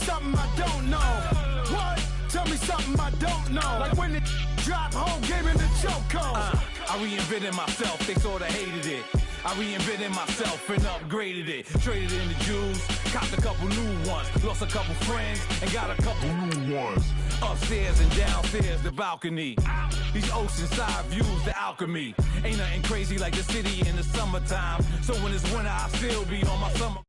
something I don't know. What? Tell me something I don't know. Like when it drop home, game in the chokehold. I reinvented myself, they sorta hated it. I reinvented myself and upgraded it. Traded in the Jews, copped a couple new ones. Lost a couple friends and got a couple new ones. Upstairs and downstairs, the balcony. These oceanside views, the alchemy. Ain't nothing crazy like the city in the summertime. So when it's winter, I still be on my summer.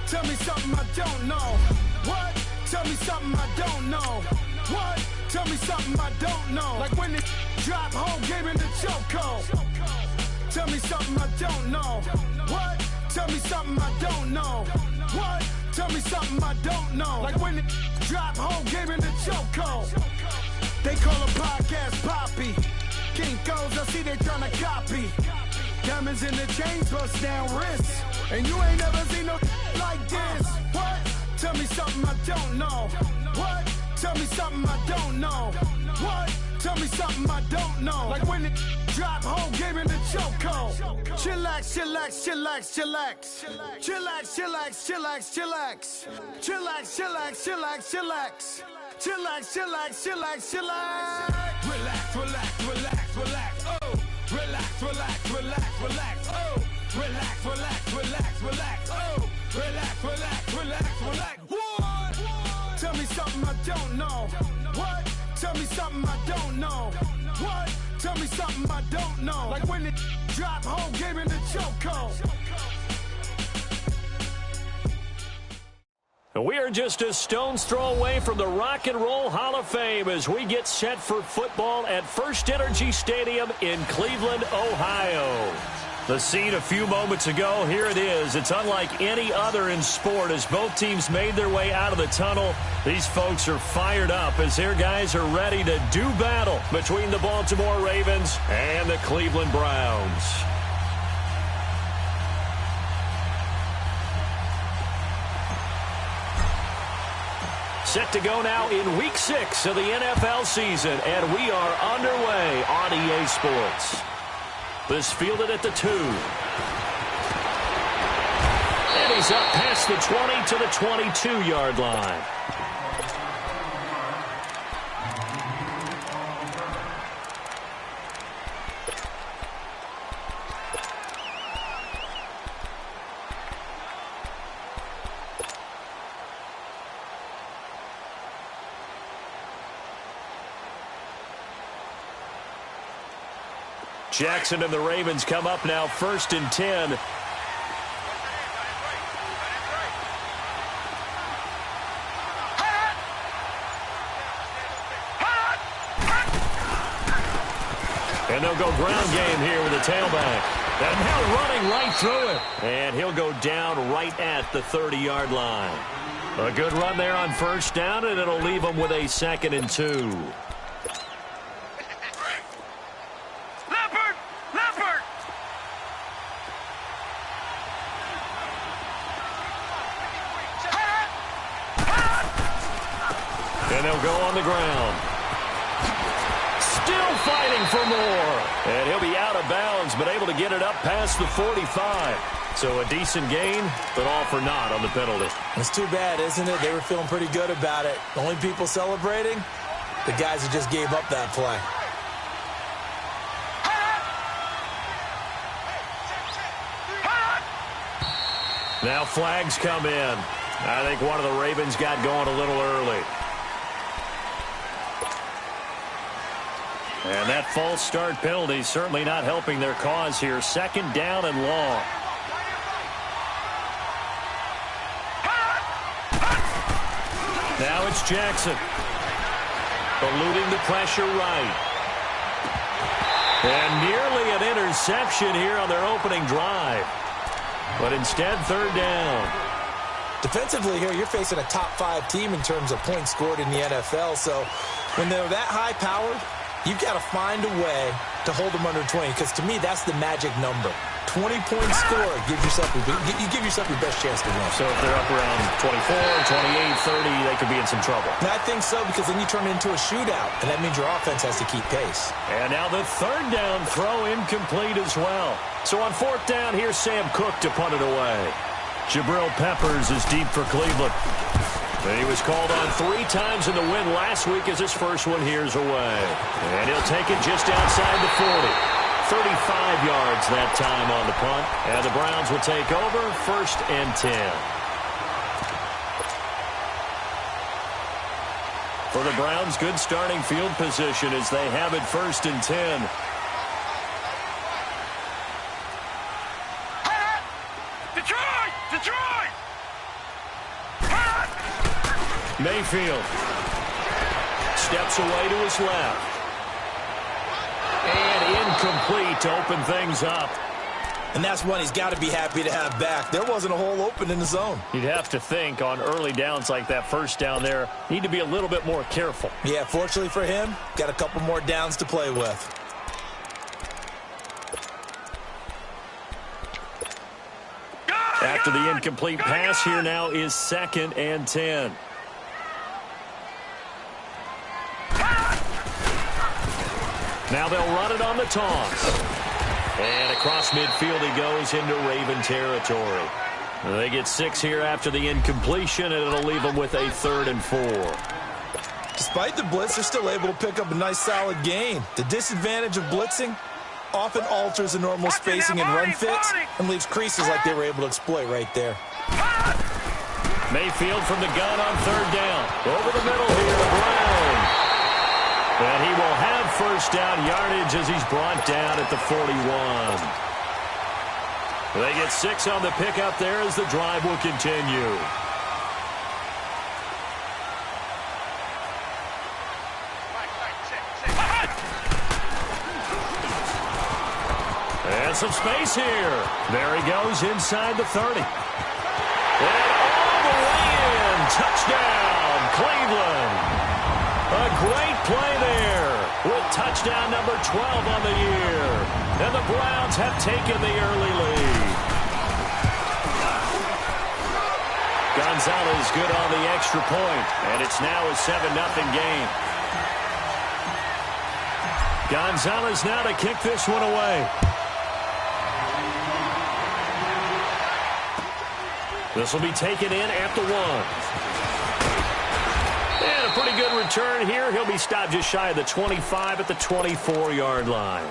Tell me something I don't know. What? Tell me something I don't know. What? Tell me something I don't know. Like when it drop home, game in the chokehold. Tell me something I don't know. What? Tell me something I don't know. What? Tell me something I don't know. Like when it drop home, game in the chokehold. They call a podcast Poppy. Kinkos, I see they tryna copy. Diamonds in the chains, bust down wrists. And you ain't never seen no like this. What? Tell me something I don't know. What? Tell me something I don't know. What? Tell me something I don't know. Like when it drop home, game in the chokehold. Chillax, chillax, chillax, chillax. Chillax, chillax, chillax, chillax. Chillax, chillax, chillax, chillax. Chillax, chillax, chillax, chillax. Relax, relax, relax, relax, oh. Relax, relax, relax, relax, oh. Relax, relax, relax, relax, oh. Relax, relax, relax, relax. What? Tell me something I don't know. What? Tell me something I don't know. What? Tell me something I don't know. Like when it drop home, game in the chokehold. We are just a stone's throw away from the Rock and Roll Hall of Fame as we get set for football at First Energy Stadium in Cleveland, Ohio. The scene a few moments ago, here it is. It's unlike any other in sport as both teams made their way out of the tunnel. These folks are fired up as their guys are ready to do battle between the Baltimore Ravens and the Cleveland Browns. Set to go now in Week 6 of the NFL season, and we are underway on EA Sports. This fielded at the 2. And he's up past the 20 to the 22-yard line. Jackson and the Ravens come up now 1st and 10. And they'll go ground game here with the tailback. And now running right through it. And he'll go down right at the 30-yard line. A good run there on 1st down, and it'll leave them with a 2nd and 2. And they'll go on the ground. Still fighting for more. And he'll be out of bounds, but able to get it up past the 45. So a decent gain, but all for naught on the penalty. It's too bad, isn't it? They were feeling pretty good about it. The only people celebrating, the guys who just gave up that play. Now flags come in. I think one of the Ravens got going a little early. And that false start penalty certainly not helping their cause here. 2nd down and long. Now it's Jackson. Eluding the pressure right. And nearly an interception here on their opening drive. But instead, 3rd down. Defensively here, you're facing a top 5 team in terms of points scored in the NFL. So when they're that high-powered, you've got to find a way to hold them under 20, because to me, that's the magic number. 20-point score. You give yourself your best chance to win. So if they're up around 24, 28, 30, they could be in some trouble. And I think so, because then you turn it into a shootout, and that means your offense has to keep pace. And now the third down throw incomplete as well. So on fourth down, here's Sam Cook to punt it away. Jabril Peppers is deep for Cleveland. And he was called on 3 times in the win last week as his first one here's away. And he'll take it just outside the 40. 35 yards that time on the punt. And the Browns will take over, 1st and 10. For the Browns, good starting field position as they have it 1st and 10. Detroit! Mayfield steps away to his left. And incomplete to open things up. And that's one he's got to be happy to have back. There wasn't a hole open in the zone. You'd have to think on early downs like that first down there, need to be a little bit more careful. Yeah, fortunately for him, got a couple more downs to play with. After the incomplete pass, here now is 2nd and 10. Now they'll run it on the toss. And across midfield he goes into Raven territory. They get 6 here after the incompletion, and it'll leave them with a 3rd and 4. Despite the blitz, they're still able to pick up a nice solid gain. The disadvantage of blitzing often alters the normal spacing and run fits and leaves creases like they were able to exploit right there. Mayfield from the gun on 3rd down. Over the middle here to Brown. And he will have first down yardage as he's brought down at the 41. They get 6 on the pickup there as the drive will continue. And some space here. There he goes inside the 30. And all the way in. Touchdown, Cleveland. A great play there with touchdown number 12 on the year. And the Browns have taken the early lead. Gonzalez good on the extra point, and it's now a 7-0 game. Gonzalez now to kick this one away. This will be taken in at the 1. And a pretty good return here. He'll be stopped just shy of the 25 at the 24-yard line.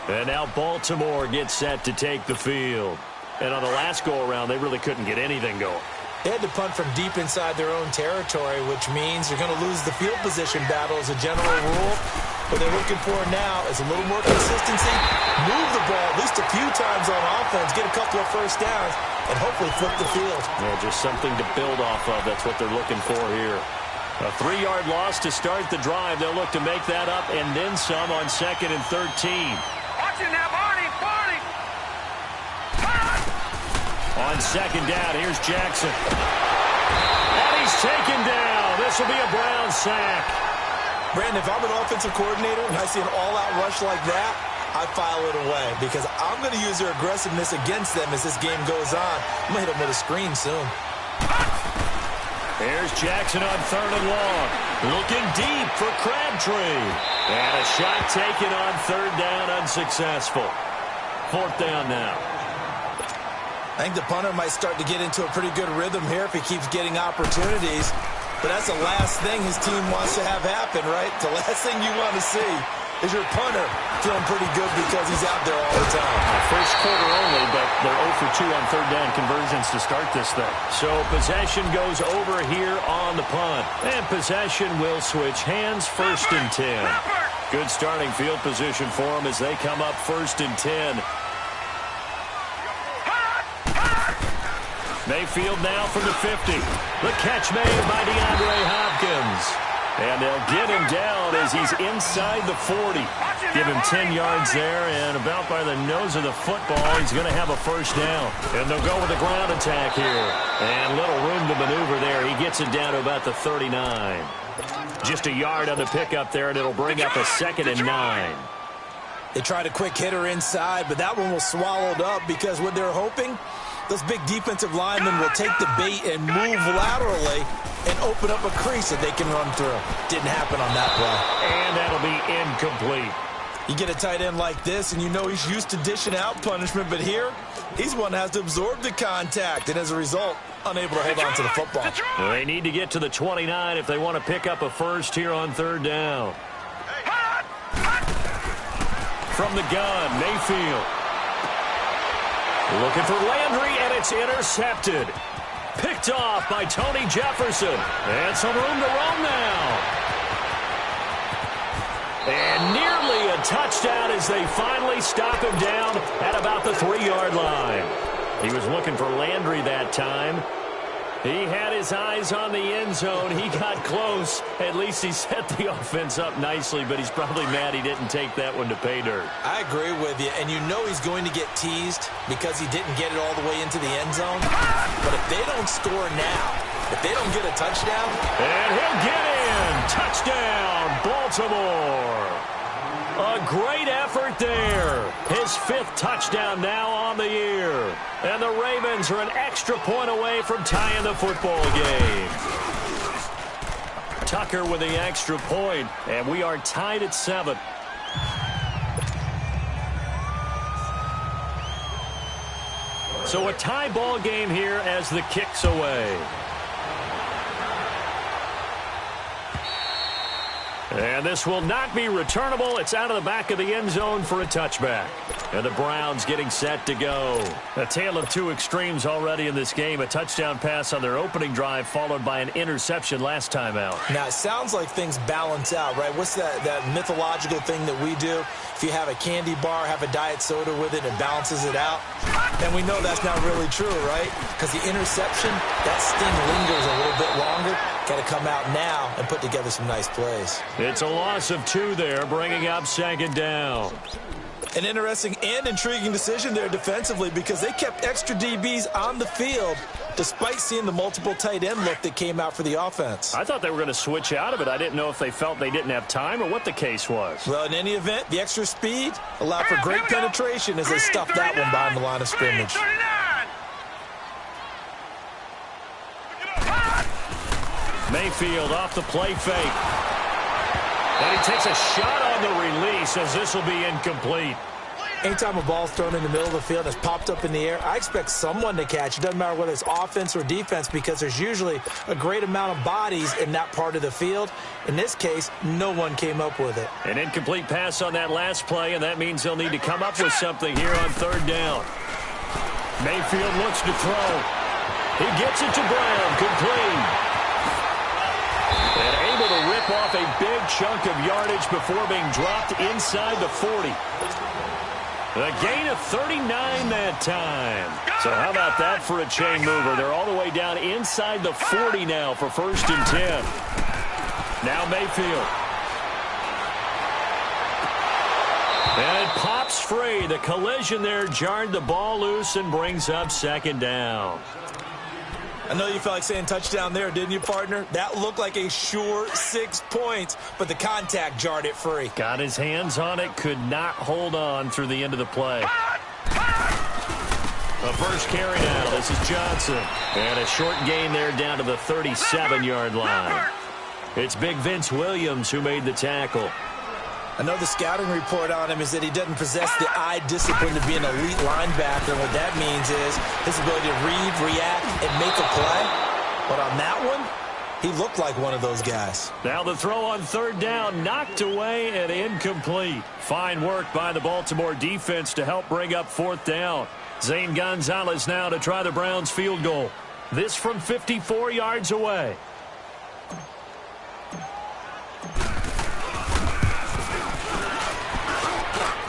And now Baltimore gets set to take the field. And on the last go-around, they really couldn't get anything going. They had to punt from deep inside their own territory, which means you're going to lose the field position battle as a general rule. What they're looking for now is a little more consistency, move the ball at least a few times on offense, get a couple of first downs, and hopefully flip the field. Yeah, just something to build off of. That's what they're looking for here. A 3-yard loss to start the drive. They'll look to make that up and then some on 2nd and 13. Watch it now, Barney! On 2nd down, here's Jackson. And he's taken down. This will be a Brown sack. Brandon, if I'm an offensive coordinator and I see an all-out rush like that, I file it away because I'm going to use their aggressiveness against them as this game goes on. I'm going to hit them with a screen soon. Here's Jackson on 3rd and long. Looking deep for Crabtree. And a shot taken on 3rd down, unsuccessful. 4th down now. I think the punter might start to get into a pretty good rhythm here if he keeps getting opportunities. But that's the last thing his team wants to have happen, right? The last thing you want to see is your punter feeling pretty good because he's out there all the time. First quarter only, but they're 0 for 2 on 3rd down conversions to start this thing. So possession goes over here on the punt. And possession will switch hands, 1st and 10. Good starting field position for them as they come up 1st and 10. Mayfield now from the 50. The catch made by DeAndre Hopkins. And they'll get him down as he's inside the 40. Give him 10 yards there, and about by the nose of the football, he's going to have a first down. And they'll go with the ground attack here. And little room to maneuver there. He gets it down to about the 39. Just a yard on the pickup there, and it'll bring up a 2nd and 9. They tried a quick hitter inside, but that one was swallowed up because what they're hoping, those big defensive linemen will take the bait and move laterally and open up a crease that they can run through. Didn't happen on that play. And that'll be incomplete. You get a tight end like this, and you know he's used to dishing out punishment, but here, he's one that has to absorb the contact, and as a result, unable to hold on to the football. They need to get to the 29 if they want to pick up a first here on third down. From the gun, Mayfield. Looking for Landry, and it's intercepted. Picked off by Tony Jefferson. And some room to roam now. And nearly a touchdown as they finally stop him down at about the 3-yard line. He was looking for Landry that time. He had his eyes on the end zone. He got close. At least he set the offense up nicely, but he's probably mad he didn't take that one to pay dirt. I agree with you, and you know he's going to get teased because he didn't get it all the way into the end zone. But if they don't score now, if they don't get a touchdown... And he'll get in. Touchdown, Baltimore. A great effort there. His 5th touchdown now on the year. And the Ravens are an extra point away from tying the football game. Tucker with the extra point, and we are tied at 7. So a tie ball game here as the kick's away. And this will not be returnable. It's out of the back of the end zone for a touchback. And the Browns getting set to go. A tale of two extremes already in this game. A touchdown pass on their opening drive followed by an interception last time out. Now, it sounds like things balance out, right? What's that mythological thing that we do? If you have a candy bar, have a diet soda with it, it balances it out. And we know that's not really true, right? Because the interception, that sting lingers a little bit longer. Got to come out now and put together some nice plays. It's a loss of 2 there, bringing up 2nd down. An interesting and intriguing decision there defensively because they kept extra DBs on the field despite seeing the multiple tight end look that came out for the offense. I thought they were going to switch out of it. I didn't know if they felt they didn't have time or what the case was. Well, in any event, the extra speed allowed for great penetration as they stuffed that one behind the line of scrimmage. Mayfield off the play fake. And he takes a shot on the release as this will be incomplete. Anytime a ball's thrown in the middle of the field and it's popped up in the air, I expect someone to catch. It doesn't matter whether it's offense or defense because there's usually a great amount of bodies in that part of the field. In this case, no one came up with it. An incomplete pass on that last play, and that means they'll need to come up with something here on 3rd down. Mayfield looks to throw. He gets it to Brown, complete. And able to rip off a big chunk of yardage before being dropped inside the 40. A gain of 39 that time. So how about that for a chain mover? They're all the way down inside the 40 now for 1st and 10. Now Mayfield. And it pops free. The collision there jarred the ball loose and brings up 2nd down. I know you felt like saying touchdown there, didn't you, partner? That looked like a sure 6 points, but the contact jarred it free. Got his hands on it, could not hold on through the end of the play. A first carry now. This is Johnson. And a short gain there down to the 37-yard line. It's Big Vince Williams who made the tackle. I know the scouting report on him is that he doesn't possess the eye discipline to be an elite linebacker. What that means is his ability to read, react, and make a play. But on that one, he looked like one of those guys. Now the throw on 3rd down, knocked away and incomplete. Fine work by the Baltimore defense to help bring up 4th down. Zane Gonzalez now to try the Browns field goal. This from 54 yards away.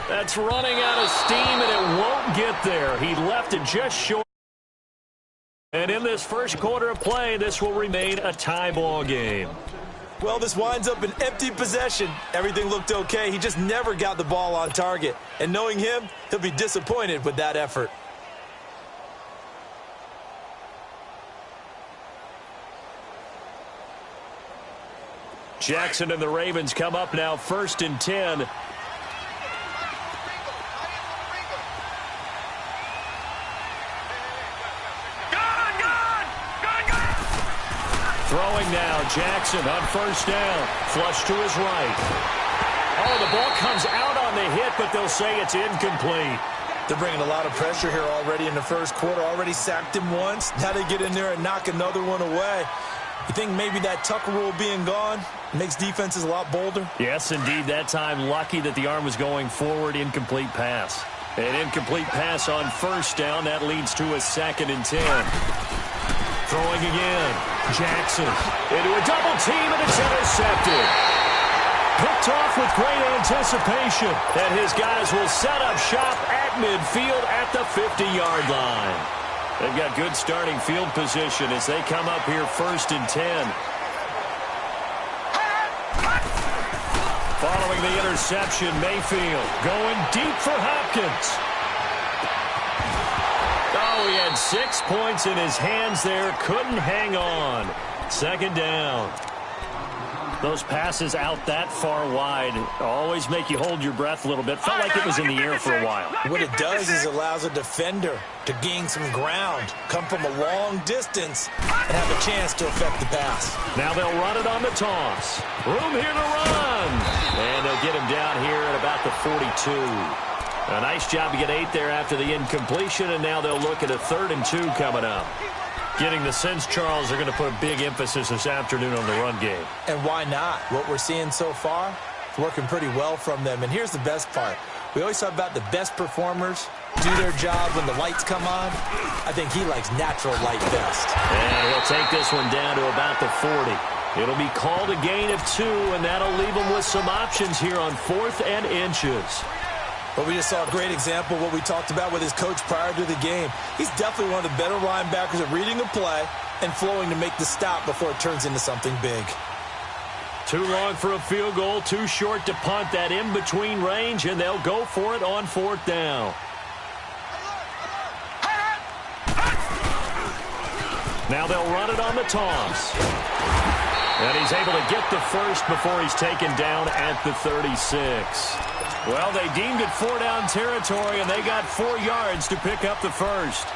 That's running out of steam, and it won't get there. He left it just short. And in this first quarter of play, this will remain a tie ball game. Well, this winds up an empty possession. Everything looked okay. He just never got the ball on target. And knowing him, he'll be disappointed with that effort. Jackson and the Ravens come up now 1st and 10. Throwing now, Jackson on first down. Flush to his right. Oh, the ball comes out on the hit, but they'll say it's incomplete. They're bringing a lot of pressure here already in the first quarter. Already sacked him once. Now they get in there and knock another one away. You think maybe that Tucker rule being gone makes defenses a lot bolder? Yes, indeed. That time, lucky that the arm was going forward. Incomplete pass. An incomplete pass on first down. That leads to a 2nd and 10. Throwing again. Jackson into a double team, and it's intercepted. Picked off with great anticipation. And his guys will set up shop at midfield at the 50-yard line. They've got good starting field position as they come up here 1st and 10. Following the interception, Mayfield going deep for Hopkins. Oh, he had 6 points in his hands there. Couldn't hang on. 2nd down. Those passes out that far wide always make you hold your breath a little bit. Felt like it was in the air for a while. What it does is it allows a defender to gain some ground, come from a long distance, and have a chance to affect the pass. Now they'll run it on the toss. Room here to run. And they'll get him down here at about the 42. A nice job to get 8 there after the incompletion, and now they'll look at a 3rd and 2 coming up. Getting the sense, Charles, they're going to put a big emphasis this afternoon on the run game. And why not? What we're seeing so far, it's working pretty well from them. And here's the best part. We always talk about the best performers do their job when the lights come on. I think he likes natural light best. And he'll take this one down to about the 40. It'll be called a gain of 2, and that'll leave him with some options here on 4th and inches. But we just saw a great example of what we talked about with his coach prior to the game. He's definitely one of the better linebackers at reading a play and flowing to make the stop before it turns into something big. Too long for a field goal, too short to punt. That in-between range, and they'll go for it on 4th down. Now they'll run it on the toss. And he's able to get the first before he's taken down at the 36. Well, they deemed it 4-down territory, and they got 4 yards to pick up the first.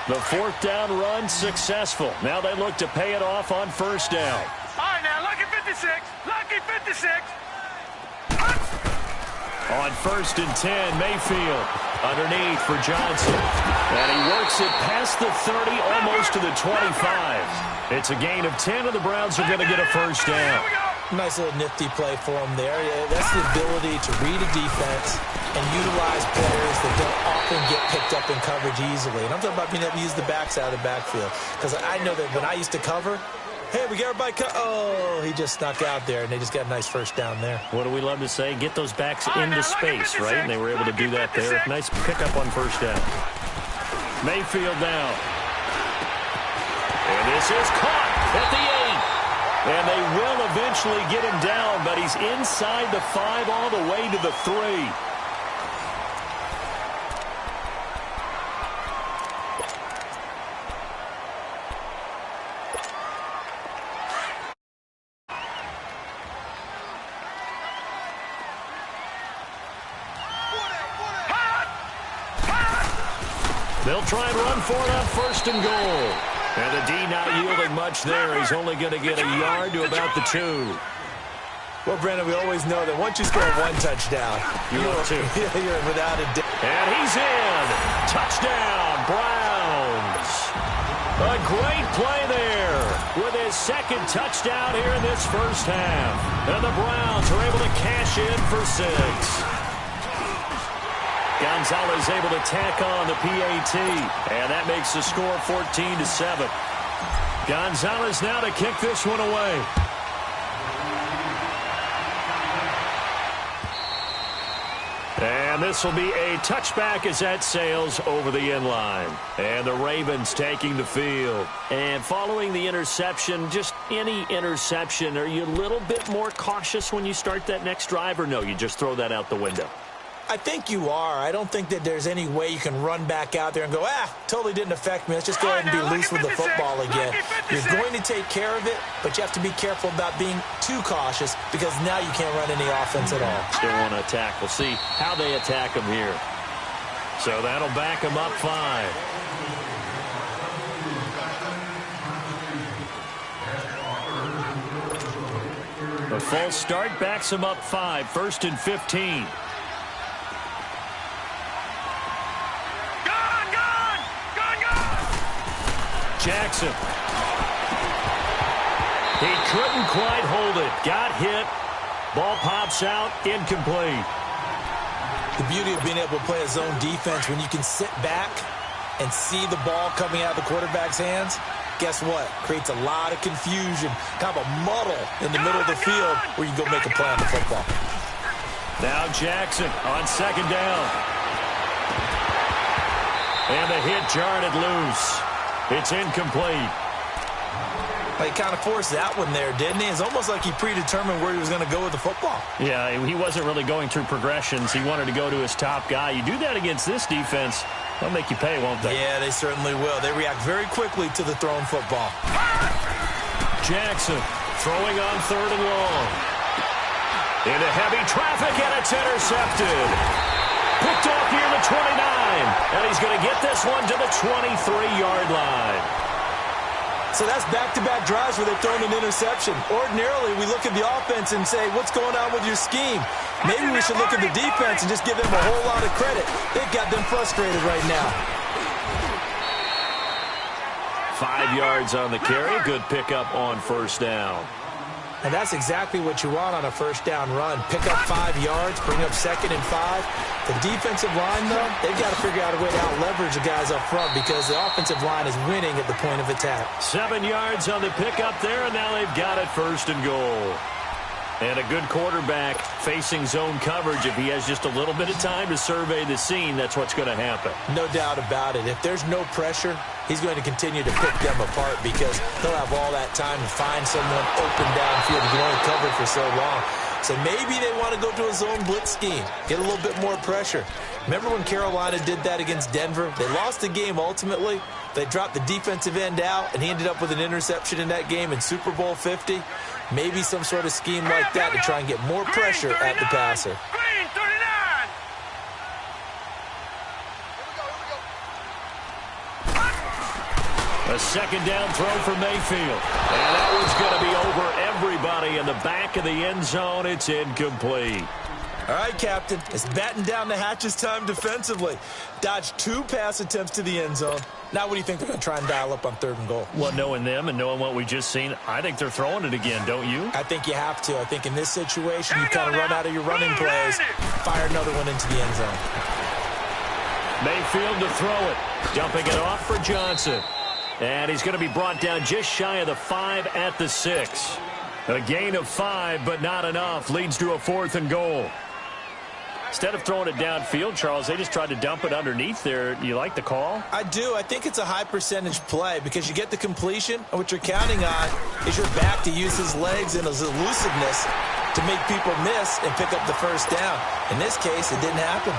The 4th down run successful. Now they look to pay it off on 1st down. All right, now, lucky 56. Lucky 56. On 1st and 10, Mayfield underneath for Johnson. And he works it past the 30, almost to the 25. It's a gain of 10, and the Browns are going to get a 1st down. Nice little nifty play for him there. Yeah, that's the ability to read a defense and utilize players that don't often get picked up in coverage easily. And I'm talking about being able to use the backside of the backfield. Because I know that when I used to cover, hey, we got everybody oh, he just snuck out there, and they just got a nice 1st down there. What do we love to say? Get those backs into space, right? And they were able to do that there. Nice pickup on 1st down. Mayfield now. And this is caught at the 8. And they will eventually get him down, but he's inside the 5 all the way to the 3. They'll try and run for it on 1st and goal. And the D not yielding much there. He's only going to get a yard to about the 2. Well, Brandon, we always know that once you score 1 touchdown, you're 2. You're without a doubt. And he's in. Touchdown, Browns. A great play there with his 2nd touchdown here in this 1st half. And the Browns are able to cash in for 6. Gonzalez able to tack on the PAT, and that makes the score 14-7. Gonzalez now to kick this one away. And this will be a touchback as that sails over the end line. And the Ravens taking the field. And following the interception, just any interception, are you a little bit more cautious when you start that next drive, or no, you just throw that out the window? I think you are. I don't think that there's any way you can run back out there and go, totally didn't affect me. Let's just go ahead and be loose with the football again. You're going to take care of it, but you have to be careful about being too cautious because now you can't run any offense at all. Still want to attack. We'll see how they attack them here. So that'll back them up 5. The false start backs him up 5, 1st and 15. Jackson. He couldn't quite hold it. Got hit. Ball pops out. Incomplete. The beauty of being able to play a zone defense when you can sit back and see the ball coming out of the quarterback's hands, guess what? Creates a lot of confusion, kind of a muddle in the middle of the field where you go make a play on the football. Now Jackson on 2nd down. And the hit jarred it loose. It's incomplete. He kind of forced that one there, didn't he? It's almost like he predetermined where he was going to go with the football. Yeah, he wasn't really going through progressions. He wanted to go to his top guy. You do that against this defense, they'll make you pay, won't they? Yeah, they certainly will. They react very quickly to the thrown football. Jackson throwing on 3rd and long. Into heavy traffic, and it's intercepted. Picked off near the 29, and he's going to get this one to the 23-yard line. So that's back-to-back drives where they've thrown an interception. Ordinarily, we look at the offense and say, what's going on with your scheme? Maybe we should look at the defense and just give them a whole lot of credit. They've got them frustrated right now. 5 yards on the carry. Good pickup on 1st down. And that's exactly what you want on a 1st down run. Pick up 5 yards, bring up 2nd and 5. The defensive line, though, they've got to figure out a way to out-leverage the guys up front because the offensive line is winning at the point of attack. 7 yards on the pickup there, and now they've got it 1st and goal. And a good quarterback facing zone coverage. If he has just a little bit of time to survey the scene, that's what's going to happen. No doubt about it. If there's no pressure, he's going to continue to pick them apart because he'll have all that time to find someone open downfield. He can only cover for so long. So maybe they want to go to a zone blitz scheme, get a little bit more pressure. Remember when Carolina did that against Denver? They lost the game ultimately. They dropped the defensive end out, and he ended up with an interception in that game in Super Bowl 50. Maybe some sort of scheme like that to try and get more pressure at the passer. A 2nd down throw for Mayfield. And that one's going to be over everybody in the back of the end zone. It's incomplete. All right, Captain. It's batten down the hatches time defensively. Dodged 2 pass attempts to the end zone. Now what do you think they're going to try and dial up on 3rd and goal? Well, knowing them and knowing what we just seen, I think they're throwing it again, don't you? I think you have to. I think in this situation, you kind of run out of your running plays, fire another one into the end zone. Mayfield to throw it. Dumping it off for Johnson. And he's going to be brought down just shy of the 5 at the 6. A gain of 5, but not enough. Leads to a 4th and goal. Instead of throwing it downfield, Charles, they just tried to dump it underneath there. You like the call? I do. I think it's a high percentage play because you get the completion, and what you're counting on is your back to use his legs and his elusiveness to make people miss and pick up the 1st down. In this case, it didn't happen.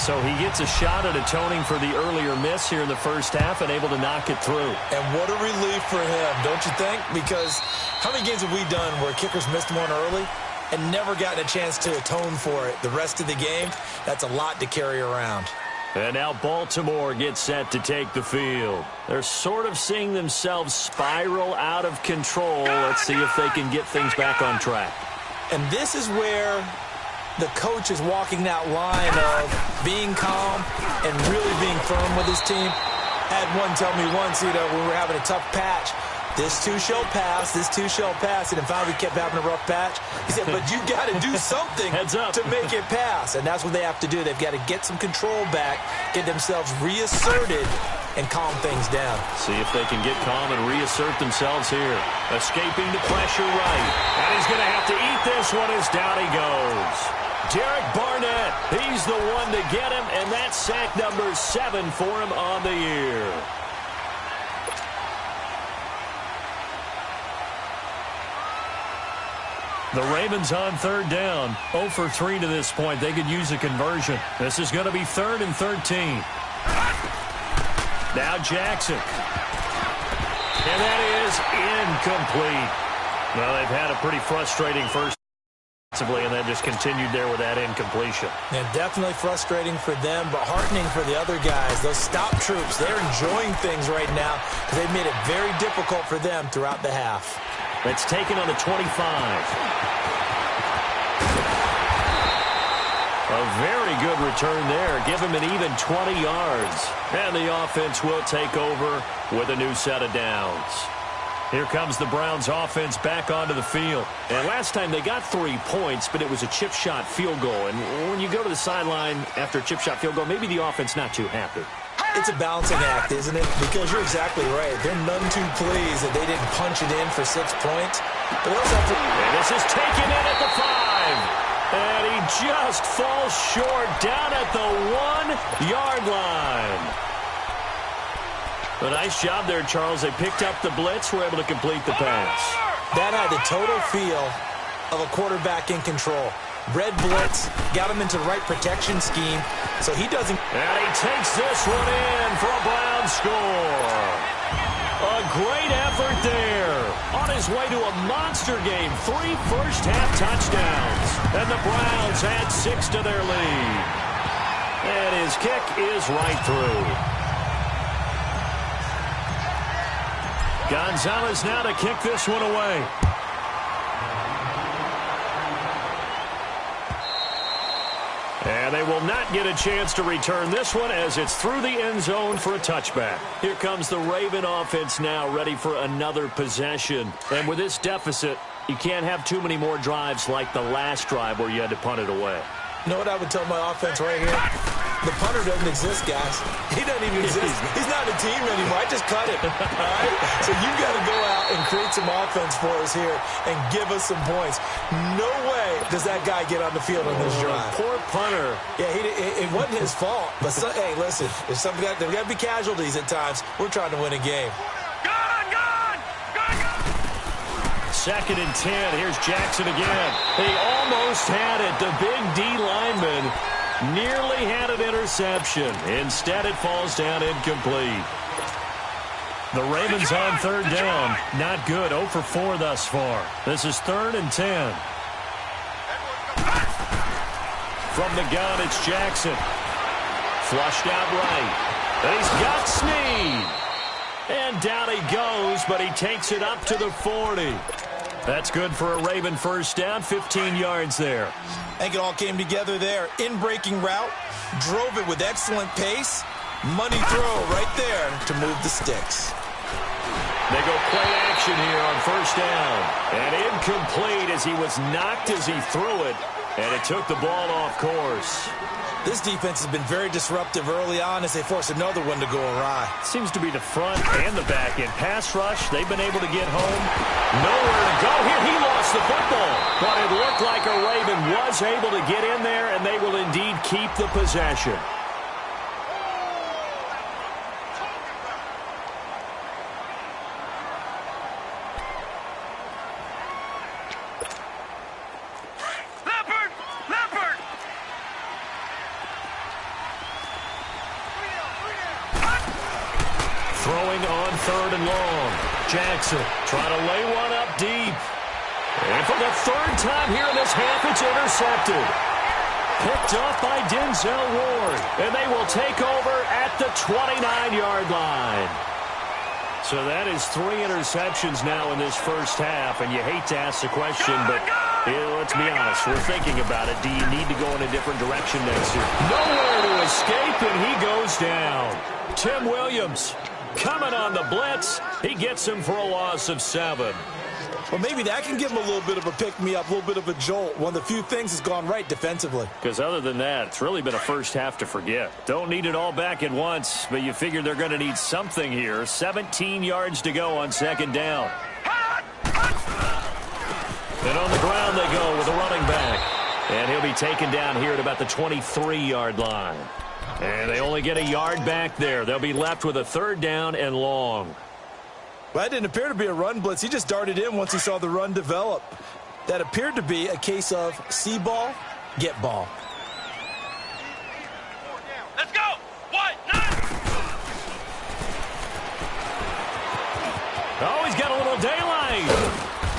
So he gets a shot at atoning for the earlier miss here in the 1st half and able to knock it through. And what a relief for him, don't you think? Because how many games have we done where kickers missed one early and never gotten a chance to atone for it the rest of the game? That's a lot to carry around. And now Baltimore gets set to take the field. They're sort of seeing themselves spiral out of control. Let's see if they can get things back on track. And this is where the coach is walking that line of being calm and really being firm with his team. I had one tell me once, when we were having a tough patch, this too shall pass, this too shall pass. And then finally we kept having a rough patch. He said, but you got to do something to make it pass. And that's what they have to do. They've got to get some control back, get themselves reasserted, and calm things down. See if they can get calm and reassert themselves here. Escaping the pressure right. And he's going to have to eat this one as down he goes. Derek Barnett, he's the one to get him, and that's sack number 7 for him on the year. The Ravens on 3rd down. 0 for 3 to this point. They could use a conversion. This is going to be 3rd and 13. Now Jackson. And that is incomplete. Well, they've had a pretty frustrating first. And then just continued there with that incompletion. And definitely frustrating for them, but heartening for the other guys. Those stop troops, they're enjoying things right now because they've made it very difficult for them throughout the half. It's taken on the 25. A very good return there. Give him an even 20 yards. And the offense will take over with a new set of downs. Here comes the Browns offense back onto the field. And last time they got 3 points, but it was a chip shot field goal. And when you go to the sideline after a chip shot field goal, maybe the offense not too happy. It's a balancing act, isn't it? Because you're exactly right. They're none too pleased that they didn't punch it in for 6 points. But they also have to... And this is taken in at the 5. And he just falls short down at the 1-yard line. A nice job there, Charles. They picked up the blitz, were able to complete the pass. That had the total feel of a quarterback in control. Red blitz, got him into the right protection scheme, so he doesn't... And he takes this one in for a Browns score. A great effort there. On his way to a monster game, 3 first-half touchdowns. And the Browns add 6 to their lead. And his kick is right through. Gonzalez now to kick this one away. And they will not get a chance to return this one as it's through the end zone for a touchback. Here comes the Raven offense now ready for another possession. And with this deficit, you can't have too many more drives like the last drive where you had to punt it away. You know what I would tell my offense right here? The punter doesn't exist, guys. He doesn't even exist. He's not a team anymore. I just cut it. All right? So you've got to go out and create some offense for us here and give us some points. No way does that guy get on the field on this drive. Poor punter. Yeah, it wasn't his fault. But, hey, listen, there's got to be casualties at times. We're trying to win a game. Second and 10. Here's Jackson again. He almost had it. The big D lineman nearly had an interception. Instead, it falls down incomplete. The Ravens on third down. Not good. 0 for 4 thus far. This is 3rd and 10. From the gun, it's Jackson. Flushed out right. And he's got Snead. And down he goes, but he takes it up to the 40. That's good for a Raven first down, 15 yards there. I think it all came together there. In-breaking route, drove it with excellent pace. Money throw right there to move the sticks. They go play action here on first down. And incomplete as he was knocked as he threw it. And it took the ball off course. This defense has been very disruptive early on as they force another one to go awry. Seems to be the front and the back end. Pass rush, they've been able to get home. Nowhere to go. Here he lost the football. But it looked like a Raven was able to get in there, and they will indeed keep the possession. Jackson trying to lay one up deep. And for the 3rd time here in this half, it's intercepted. Picked off by Denzel Ward. And they will take over at the 29-yard line. So that is 3 interceptions now in this first half. And you hate to ask the question, but let's be honest. We're thinking about it. Do you need to go in a different direction next year? Nowhere to escape, and he goes down. Tim Williams coming on the blitz. He gets him for a loss of 7. Well, maybe that can give him a little bit of a pick-me-up, a little bit of a jolt. One of the few things has gone right defensively. Because other than that, it's really been a first half to forget. Don't need it all back at once, but you figure they're going to need something here. 17 yards to go on 2nd down. And on the ground they go with a running back. And he'll be taken down here at about the 23-yard line. And they only get a yard back there. They'll be left with a 3rd down and long. Well, that didn't appear to be a run blitz. He just darted in once he saw the run develop. That appeared to be a case of see ball, get ball. Let's go! 1-9! Oh, he's got a little daylight.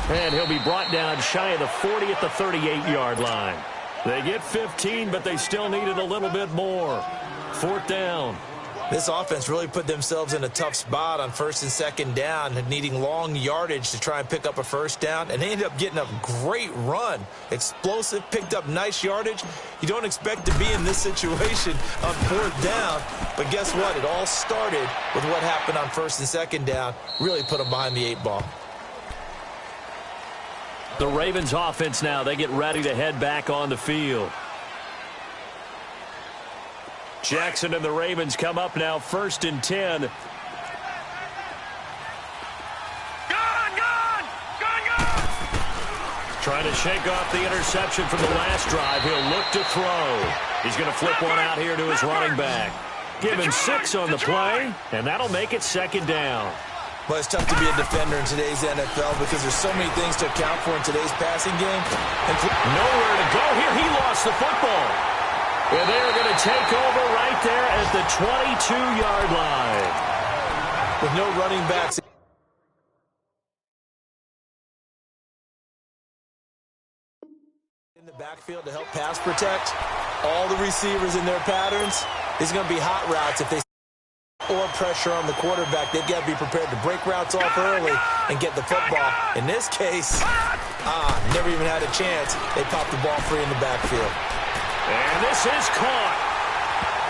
And he'll be brought down shy of the 40 at the 38-yard line. They get 15, but they still needed a little bit more. 4th down. This offense really put themselves in a tough spot on first and second down, needing long yardage to try and pick up a first down, and they ended up getting a great run. Explosive, picked up nice yardage. You don't expect to be in this situation on fourth down, but guess what? It all started with what happened on first and second down. Really put them behind the 8 ball. The Ravens offense now, they get ready to head back on the field. Jackson and the Ravens come up now, 1st and 10. Gun! Trying to shake off the interception from the last drive. He'll look to throw. He's going to flip one out here to his running back. Give him 6 on the play, and that'll make it 2nd down. Well, it's tough to be a defender in today's NFL because there's so many things to account for in today's passing game. And nowhere to go here. He lost the football. And they're going to take over right there at the 22-yard line. With no running backs in the backfield to help pass protect, all the receivers in their patterns, these are going to be hot routes if they or pressure on the quarterback. They've got to be prepared to break routes off early and get the football. In this case, never even had a chance. They popped the ball free in the backfield. And this is caught.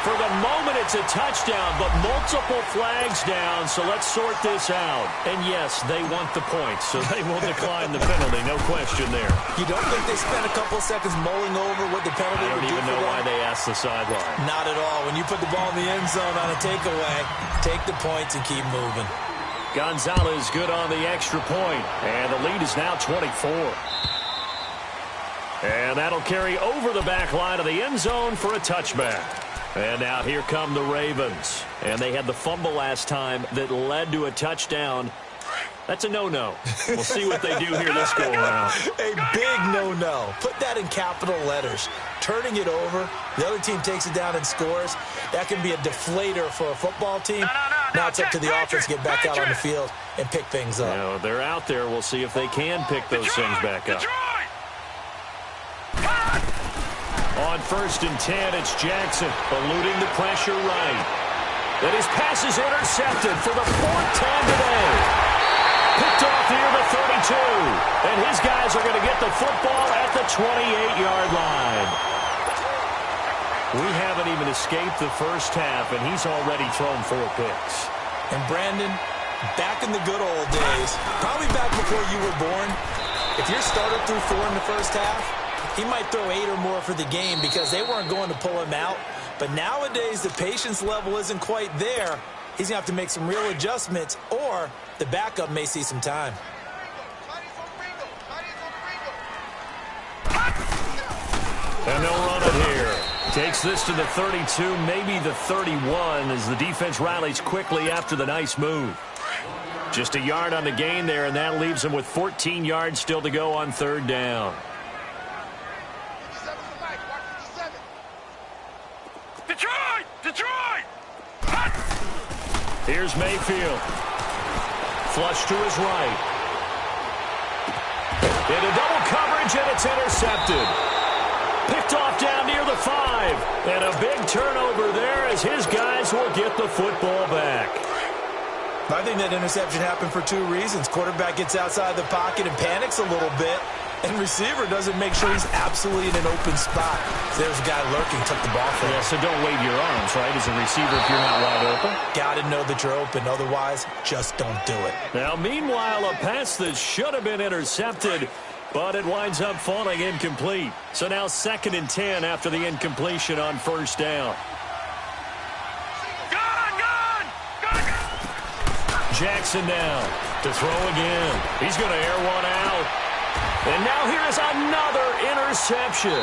For the moment, it's a touchdown, but multiple flags down, so let's sort this out. And yes, they want the points, so they will decline the penalty, no question there. You don't think they spent a couple of seconds mulling over what the penalty would do for them? I don't even know why they asked the sideline. Not at all. When you put the ball in the end zone on a takeaway, take the points and keep moving. Gonzalez good on the extra point, and the lead is now 24. And that'll carry over the back line of the end zone for a touchback. And now here come the Ravens. And they had the fumble last time that led to a touchdown. That's a no-no. We'll see what they do here this go-around. A big no-no. Put that in capital letters. Turning it over, the other team takes it down and scores. That can be a deflator for a football team. Now it's up to the offense to get back out on the field and pick things up. Now, they're out there. We'll see if they can pick those things back up. On 1st and 10, it's Jackson eluding the pressure right. And his pass is intercepted for the 4th time today. Picked off near the 32. And his guys are going to get the football at the 28-yard line. We haven't even escaped the first half, and he's already thrown 4 picks. And Brandon, back in the good old days, probably back before you were born, if your starter threw 4 in the first half, he might throw 8 or more for the game because they weren't going to pull him out. But nowadays, the patience level isn't quite there. He's going to have to make some real adjustments, or the backup may see some time. And they'll run it here. Takes this to the 32, maybe the 31, as the defense rallies quickly after the nice move. Just a yard on the gain there, and that leaves him with 14 yards still to go on 3rd down. Detroit! Here's Mayfield. Flush to his right. Into double coverage, and it's intercepted. Picked off down near the 5. And a big turnover there as his guys will get the football back. I think that interception happened for 2 reasons. Quarterback gets outside the pocket and panics a little bit. And receiver doesn't make sure he's absolutely in an open spot. So there's a guy lurking, took the ball from him. Yeah, so don't wave your arms, right, as a receiver if you're not wide open. Got to know that you're open. Otherwise, just don't do it. Now, meanwhile, a pass that should have been intercepted, but it winds up falling incomplete. So now 2nd and 10 after the incompletion on 1st down. Jackson now to throw again. He's going to air one out. And now here's another interception.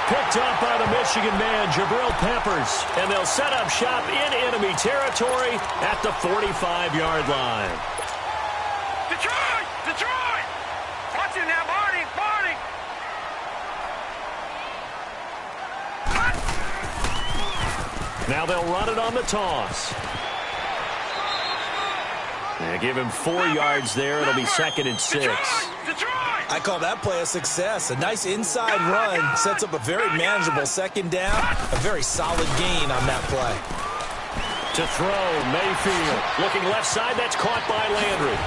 Picked up by the Michigan man, Jabril Peppers. And they'll set up shop in enemy territory at the 45-yard line. Detroit! Watch him now, Barney! Now they'll run it on the toss. They give him 4 yards there. It'll be 2nd and 6. I call that play a success. A nice inside run sets up a very manageable 2nd down. A very solid gain on that play. To throw, Mayfield. Looking left side, that's caught by Landry.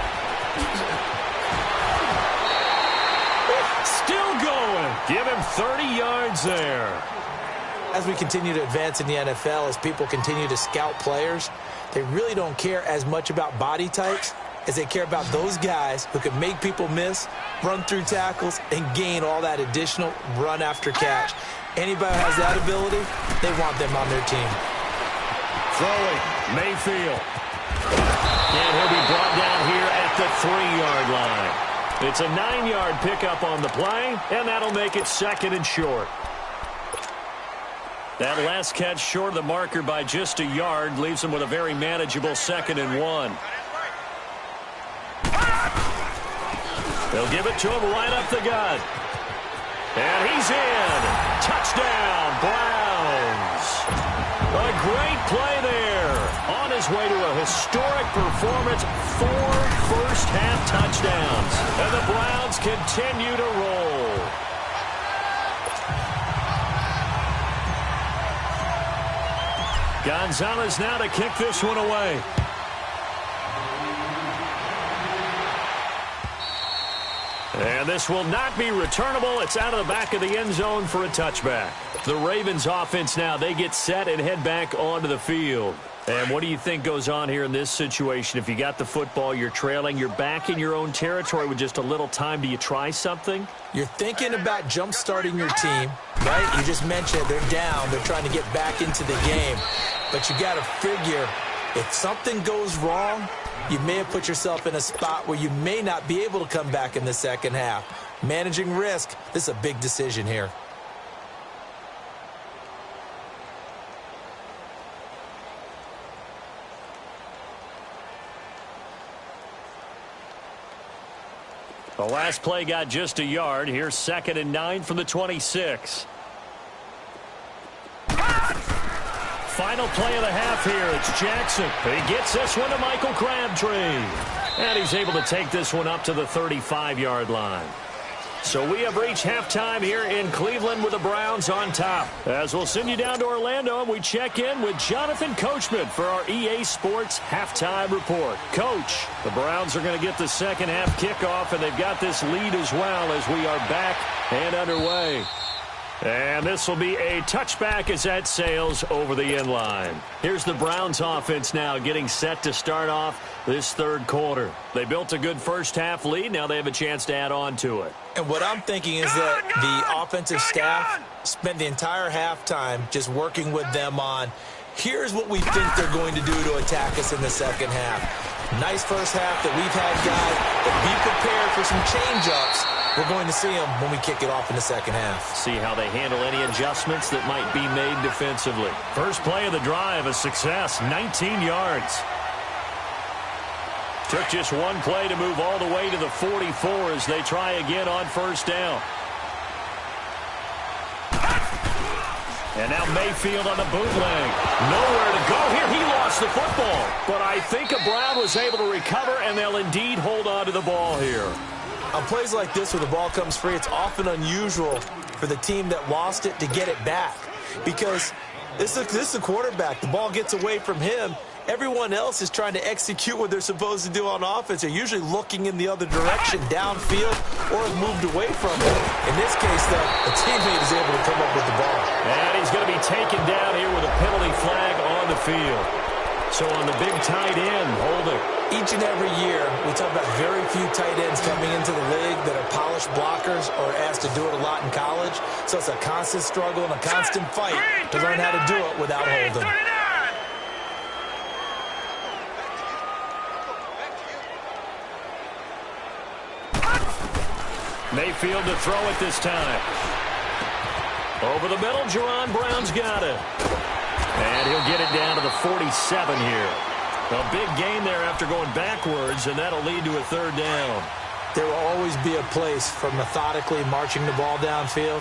Still going. Give him 30 yards there. As we continue to advance in the NFL, as people continue to scout players, they really don't care as much about body types as they care about those guys who can make people miss, run through tackles, and gain all that additional run after catch. Anybody who has that ability, they want them on their team. Throwing, Mayfield. And he'll be brought down here at the 3-yard line. It's a 9-yard pickup on the play, and that'll make it 2nd and short. That last catch short of the marker by just a yard leaves him with a very manageable 2nd and 1. They'll give it to him right up the gut. And he's in. Touchdown, Browns. A great play there. On his way to a historic performance, 4 first-half touchdowns. And the Browns continue to roll. Gonzalez now to kick this one away. And this will not be returnable. It's out of the back of the end zone for a touchback. The Ravens offense now, they get set and head back onto the field. And what do you think goes on here in this situation? If you got the football, you're trailing, you're back in your own territory with just a little time. Do you try something? You're thinking about jump-starting your team, right? You just mentioned they're down. They're trying to get back into the game. But you got to figure if something goes wrong, you may have put yourself in a spot where you may not be able to come back in the second half. Managing risk, this is a big decision here. The last play got just a yard. Here's 2nd and 9 from the 26. Final play of the half here. It's Jackson. He gets this one to Michael Crabtree. And he's able to take this one up to the 35-yard line. So we have reached halftime here in Cleveland with the Browns on top. As we'll send you down to Orlando, and we check in with Jonathan Coachman for our EA Sports Halftime Report. Coach, the Browns are going to get the second half kickoff, and they've got this lead as well as we are back and underway. And this will be a touchback as that sails over the end line. Here's the Browns offense now getting set to start off this third quarter. They built a good first half lead. Now they have a chance to add on to it. And what I'm thinking is that the offensive staff spent the entire halftime just working with them on, here's what we think they're going to do to attack us in the second half. Nice first half that we've had, guys, but be prepared for some change-ups. We're going to see them when we kick it off in the second half. See how they handle any adjustments that might be made defensively. First play of the drive, a success, 19 yards. Took just one play to move all the way to the 44 as they try again on first down. And now Mayfield on the bootleg. Nowhere to go here. He lost the football. But I think a Brown was able to recover, and they'll indeed hold on to the ball here. On plays like this where the ball comes free, it's often unusual for the team that lost it to get it back. Because this is a quarterback. The ball gets away from him. Everyone else is trying to execute what they're supposed to do on offense. They're usually looking in the other direction, downfield, or have moved away from it. In this case, though, a teammate is able to come up with the ball. And he's going to be taken down here with a penalty flag on the field. So on the big tight end, holding. Each and every year, we talk about very few tight ends coming into the league that are polished blockers or asked to do it a lot in college. So it's a constant struggle and a constant fight to learn how to do it without holding. Mayfield to throw it this time. Over the middle, Jerron Brown's got it. And he'll get it down to the 47 here. A big gain there after going backwards, and that'll lead to a third down. There will always be a place for methodically marching the ball downfield.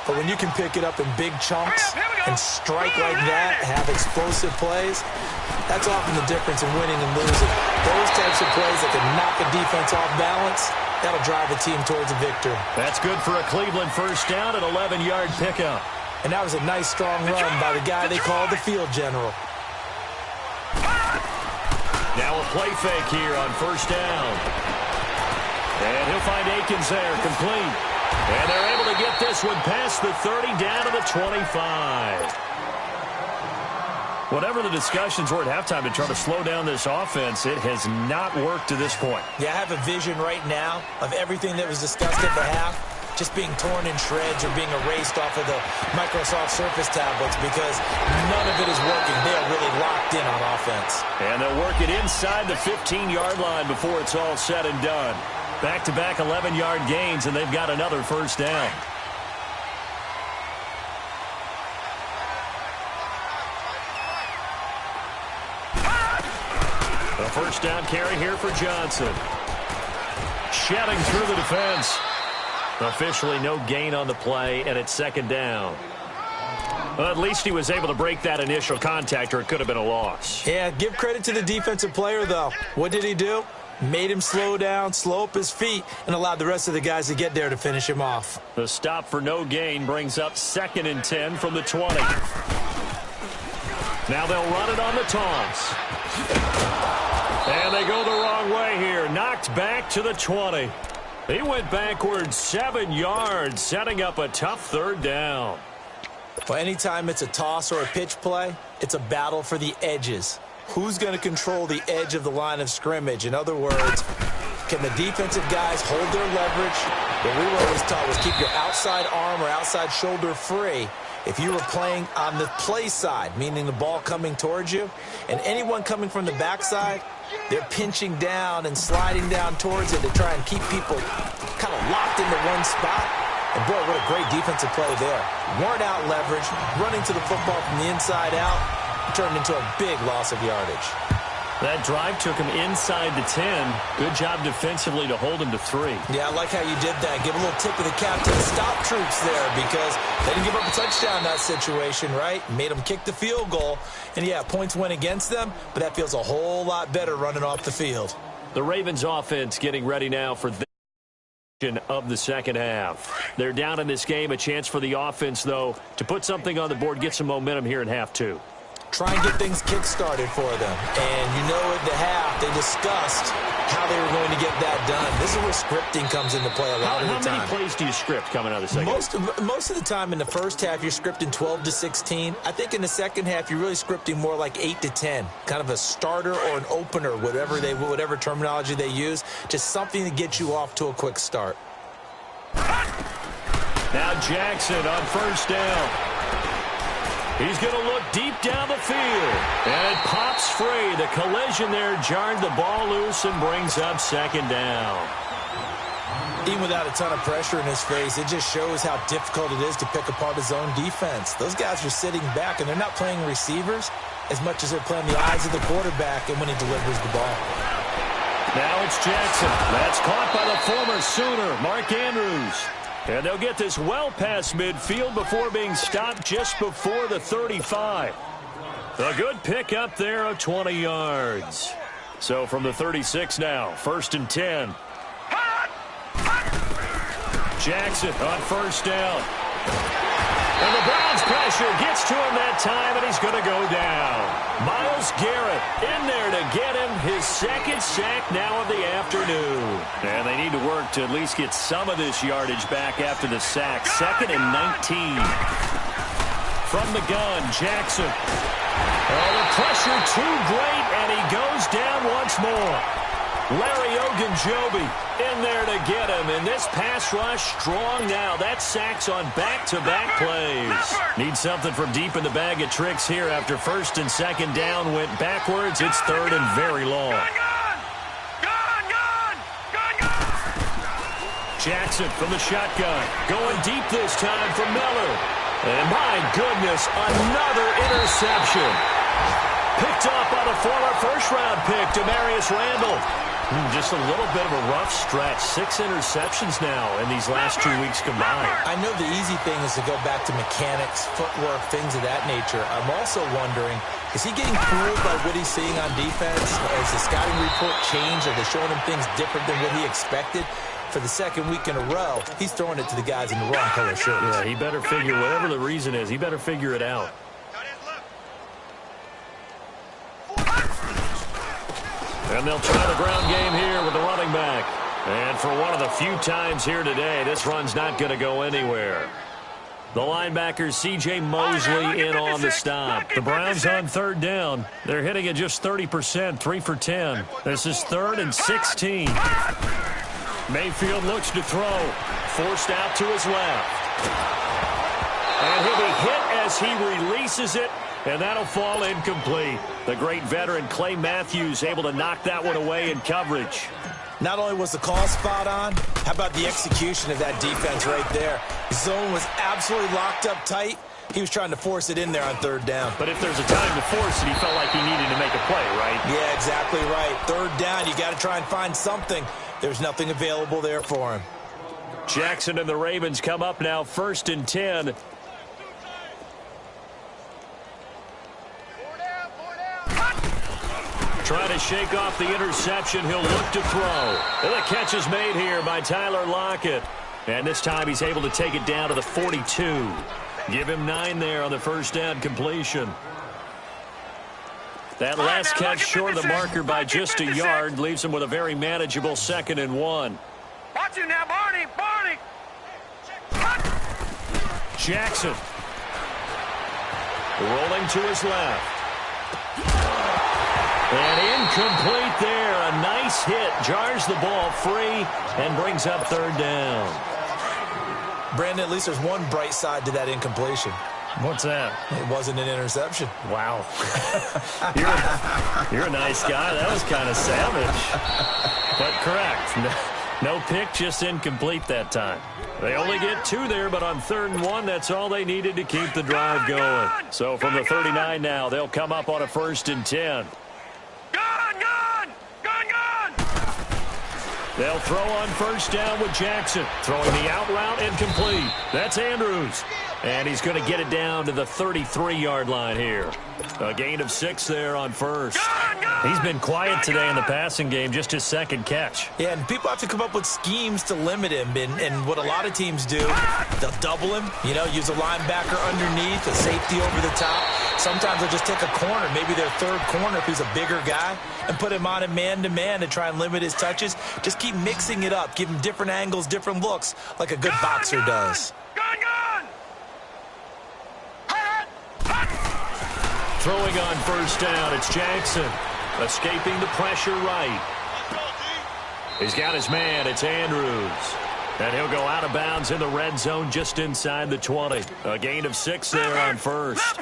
But when you can pick it up in big chunks and strike like that, have explosive plays, that's often the difference in winning and losing. Those types of plays that can knock a defense off balance, that'll drive a team towards a victory. That's good for a Cleveland first down, an 11-yard pickup. And that was a nice, strong run by the guy they call the field general. Now a play fake here on first down. And he'll find Akins there, complete. And they're able to get this one past the 30 down to the 25. Whatever the discussions were at halftime to try to slow down this offense, it has not worked to this point. Yeah, I have a vision right now of everything that was discussed at the half just being torn in shreds or being erased off of the Microsoft Surface tablets because none of it is working. They are really locked in on offense. And they'll work it inside the 15-yard line before it's all said and done. Back-to-back 11-yard gains, and they've got another first down. A first down carry here for Johnson. Shedding through the defense. Officially no gain on the play, and it's second down. Well, at least he was able to break that initial contact, or it could have been a loss. Yeah, give credit to the defensive player, though. What did he do? Made him slow down, slow up his feet, and allowed the rest of the guys to get there to finish him off. The stop for no gain brings up 2nd and 10 from the 20. Now they'll run it on the taunts. And they go the wrong way here. Knocked back to the 20. He went backwards 7 yards, setting up a tough third down. Well, anytime it's a toss or a pitch play, it's a battle for the edges. Who's going to control the edge of the line of scrimmage? In other words, can the defensive guys hold their leverage? What we were always taught was keep your outside arm or outside shoulder free if you were playing on the play side, meaning the ball coming towards you. And anyone coming from the backside, they're pinching down and sliding down towards it to try and keep people kind of locked into one spot. And, boy, what a great defensive play there. Weren't out leverage, running to the football from the inside out, turned into a big loss of yardage. That drive took him inside the 10. Good job defensively to hold him to 3. Yeah, I like how you did that. Give a little tip of the cap to the stop troops there because they didn't give up a touchdown in that situation, right? Made them kick the field goal. And, yeah, points went against them, but that feels a whole lot better running off the field. The Ravens offense getting ready now for this of the second half. They're down in this game. A chance for the offense, though, to put something on the board, get some momentum here in half 2. Try and get things kick-started for them. And you know at the half, they discussed how they were going to get that done. This is where scripting comes into play a lot of the time. How many plays do you script coming out of the second half? Most of the time in the first half, you're scripting 12 to 16. I think in the second half, you're really scripting more like 8 to 10. Kind of a starter or an opener, whatever terminology they use. Just something to get you off to a quick start. Now Jackson on first down. He's going to look deep down the field. And it pops free. The collision there jarred the ball loose and brings up second down. Even without a ton of pressure in his face, it just shows how difficult it is to pick apart his own defense. Those guys are sitting back, and they're not playing receivers as much as they're playing the eyes of the quarterback and when he delivers the ball. Now it's Jackson. That's caught by the former Sooner, Mark Andrews. And they'll get this well past midfield before being stopped just before the 35. A good pick up there of 20 yards. So from the 36 now, 1st and 10. Jackson on first down. And the Browns pressure gets to him that time, and he's going to go down. Myles Garrett in there to get him his second sack now of the afternoon. And they need to work to at least get some of this yardage back after the sack. 2nd and 19. From the gun, Jackson. Oh, the pressure too great, and he goes down once more. Larry Ogunjobi in there to get him, and this pass rush strong now. That sacks on back-to-back plays. Need something from deep in the bag of tricks here after 1st and 2nd down went backwards. It's 3rd and very long. Jackson from the shotgun, going deep this time for Miller. And my goodness, another interception. Picked off by the former first-round pick, Demarius Randall. Just a little bit of a rough stretch. 6 interceptions now in these last 2 weeks combined. I know the easy thing is to go back to mechanics, footwork, things of that nature. I'm also wondering, is he getting fooled by what he's seeing on defense? Has the scouting report changed? Are they showing him things different than what he expected? For the second week in a row, he's throwing it to the guys in the wrong color shirts. Yeah, he better figure, whatever the reason is, he better figure it out. And they'll try the ground game here with the running back. And for one of the few times here today, this run's not going to go anywhere. The linebacker, C.J. Mosley, in on the stop. The Browns on third down. They're hitting at just 30%, 3 for 10. This is 3rd and 16. Mayfield looks to throw. Forced out to his left. And he'll be hit as he releases it, and that'll fall incomplete. The great veteran Clay Matthews able to knock that one away in coverage. Not only was the call spot on, how about the execution of that defense right there? The zone was absolutely locked up tight. He was trying to force it in there on third down. But if there's a time to force it, he felt like he needed to make a play, right? Yeah, exactly right. Third down, you got to try and find something. There's nothing available there for him. Jackson and the Ravens come up now 1st and 10. Trying to shake off the interception. He'll look to throw. And the catch is made here by Tyler Lockett. And this time he's able to take it down to the 42. Give him 9 there on the first down completion. That last catch short of the marker by just a yard leaves him with a very manageable 2nd and 1. Watch you now, Barney. Barney. Jackson. Rolling to his left. And incomplete there. A nice hit. Jars the ball free and brings up 3rd down. Brandon, at least there's one bright side to that incompletion. What's that? It wasn't an interception. Wow. you're a nice guy. That was kind of savage. But correct. No pick, just incomplete that time. They only get 2 there, but on 3rd and 1, that's all they needed to keep the drive going. So from the 39 now, they'll come up on a 1st and 10. They'll throw on first down with Jackson. Throwing the out route incomplete. That's Andrews. And he's going to get it down to the 33-yard line here. A gain of 6 there on first. He's been quiet today in the passing game, just his 2nd catch. Yeah, and people have to come up with schemes to limit him. And what a lot of teams do, they'll double him, use a linebacker underneath, a safety over the top. Sometimes they'll just take a corner, maybe their 3rd corner if he's a bigger guy, and put him on a man-to-man to try and limit his touches. Just keep mixing it up, give him different angles, different looks, like a good boxer does. Throwing on first down, it's Jackson. Escaping the pressure right. He's got his man, it's Andrews. And he'll go out of bounds in the red zone just inside the 20. A gain of 6 there on first.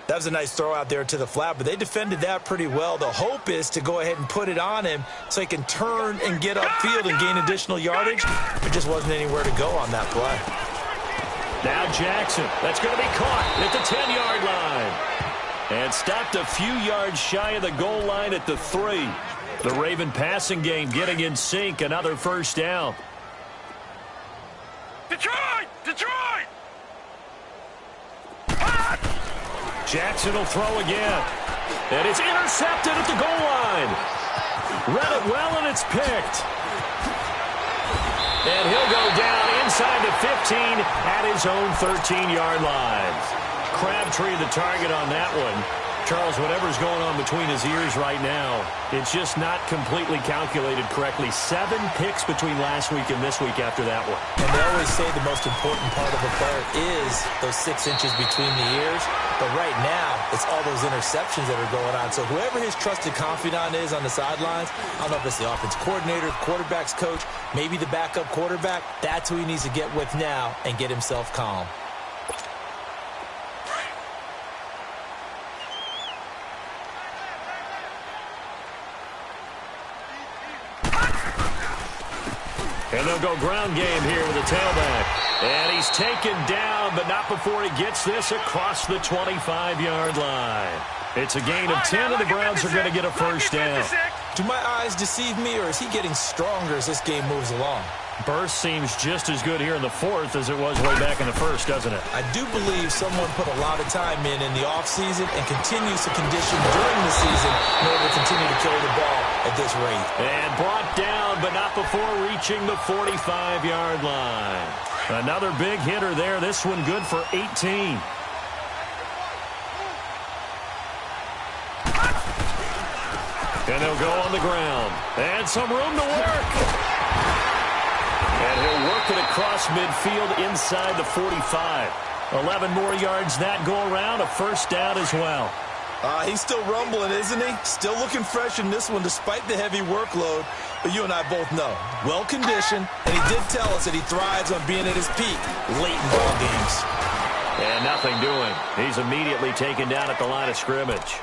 That was a nice throw out there to the flat, but they defended that pretty well. The hope is to go ahead and put it on him so he can turn and get upfield and gain additional yardage. There just wasn't anywhere to go on that play. Now Jackson. That's going to be caught at the 10-yard line. And stopped a few yards shy of the goal line at the 3. The Raven passing game getting in sync. Another first down. Detroit! Detroit! Jackson will throw again. And it's intercepted at the goal line. Read it well, and it's picked. And he'll go down inside the 15 at his own 13-yard line. Crabtree the target on that one. Charles, whatever's going on between his ears right now, it's just not completely calculated correctly. 7 picks between last week and this week after that one. And they always say the most important part of a player is those 6 inches between the ears. But right now, it's all those interceptions that are going on. So whoever his trusted confidant is on the sidelines, I don't know if it's the offense coordinator, the quarterback's coach, maybe the backup quarterback, that's who he needs to get with now and get himself calm. And they'll go ground game here with a tailback. And he's taken down, but not before he gets this across the 25-yard line. It's a gain of 10, and the Browns are going to get a first down. Do my eyes deceive me, or is he getting stronger as this game moves along? Burst seems just as good here in the 4th as it was way back in the 1st, doesn't it? I do believe someone put a lot of time in the offseason and continues to condition during the season in order to continue to carry the ball at this rate. And brought down, but not before reaching the 45-yard line. Another big hitter there. This one good for 18. And they'll go on the ground. And some room to work. And he'll work it across midfield inside the 45. 11 more yards that go around, a first down as well. He's still rumbling, isn't he? Still looking fresh in this one despite the heavy workload. But you and I both know, well-conditioned, and he did tell us that he thrives on being at his peak late in ball games. And nothing doing. He's immediately taken down at the line of scrimmage.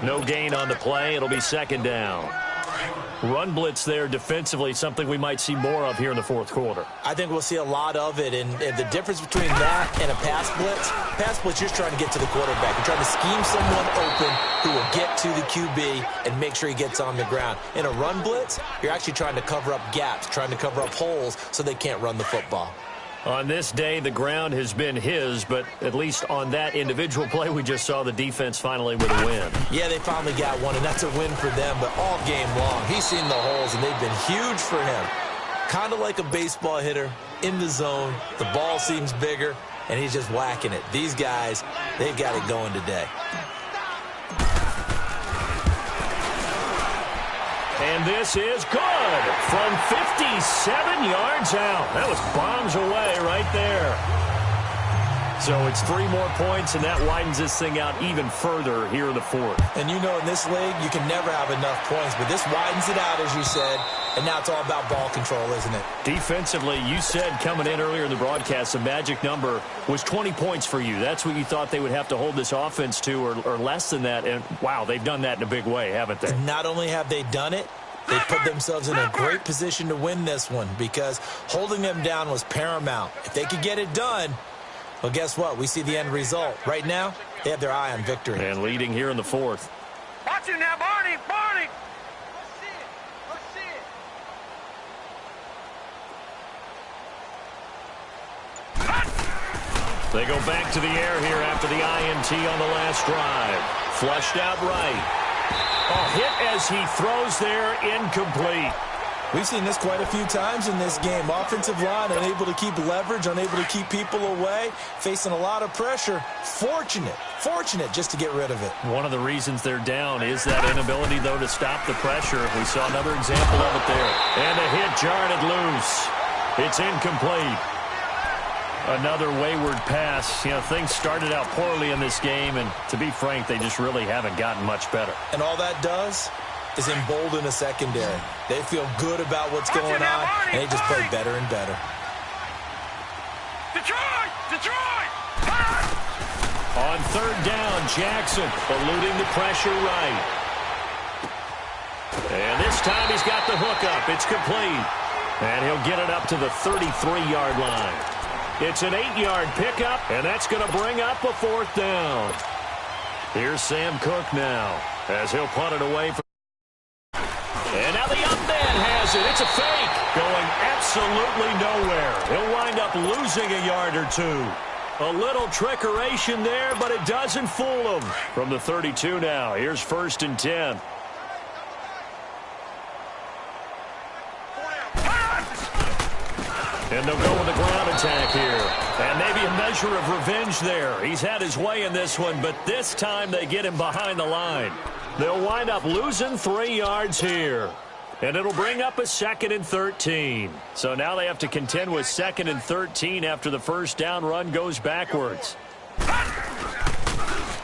No gain on the play. It'll be second down. Run blitz there defensively, something we might see more of here in the fourth quarter. I think we'll see a lot of it, and the difference between that and a pass blitz, you're trying to get to the quarterback. You're trying to scheme someone open who will get to the QB and make sure he gets on the ground. In a run blitz, you're actually trying to cover up gaps, trying to cover up holes so they can't run the football. On this day, the ground has been his, but at least on that individual play, we just saw the defense finally with a win. Yeah, they finally got one, and that's a win for them, but all game long, he's seen the holes, and they've been huge for him. Kind of like a baseball hitter in the zone. The ball seems bigger, and he's just whacking it. These guys, they've got it going today. And this is good from 57 yards out. That was bombs away right there. So it's 3 more points, and that widens this thing out even further here in the fourth. And you know in this league, you can never have enough points, but this widens it out, as you said, and now it's all about ball control, isn't it? Defensively, you said coming in earlier in the broadcast, the magic number was 20 points for you. That's what you thought they would have to hold this offense to, or less than that. And, wow, they've done that in a big way, haven't they? Not only have they done it, they put themselves in a great position to win this one because holding them down was paramount. If they could get it done, well, guess what? We see the end result. Right now, they have their eye on victory. And leading here in the fourth. Watch it now, Barney! Barney! They go back to the air here after the INT on the last drive. Flushed out right. A hit as he throws there, incomplete. We've seen this quite a few times in this game. Offensive line unable to keep leverage, unable to keep people away, facing a lot of pressure. Fortunate just to get rid of it. One of the reasons they're down is that inability, though, to stop the pressure. We saw another example of it there. And a hit jarred it loose. It's incomplete. Another wayward pass. You know, things started out poorly in this game, and to be frank, they just really haven't gotten much better. And all that does is embolden a secondary. They feel good about what's going on, and they just play better and better. Detroit! Detroit! On third down, Jackson eluding the pressure right. And this time he's got the hook up. It's complete. And he'll get it up to the 33-yard line. It's an 8-yard pickup, and that's going to bring up a fourth down. Here's Sam Cook now as he'll punt it away from. And now the up man has it. It's a fake going absolutely nowhere. He'll wind up losing a yard or two. A little trickeration there, but it doesn't fool him. From the 32 now, here's 1st and 10. And they'll go with a ground attack here. And maybe a measure of revenge there. He's had his way in this one, but this time they get him behind the line. They'll wind up losing 3 yards here. And it'll bring up a 2nd and 13. So now they have to contend with 2nd and 13 after the first down run goes backwards.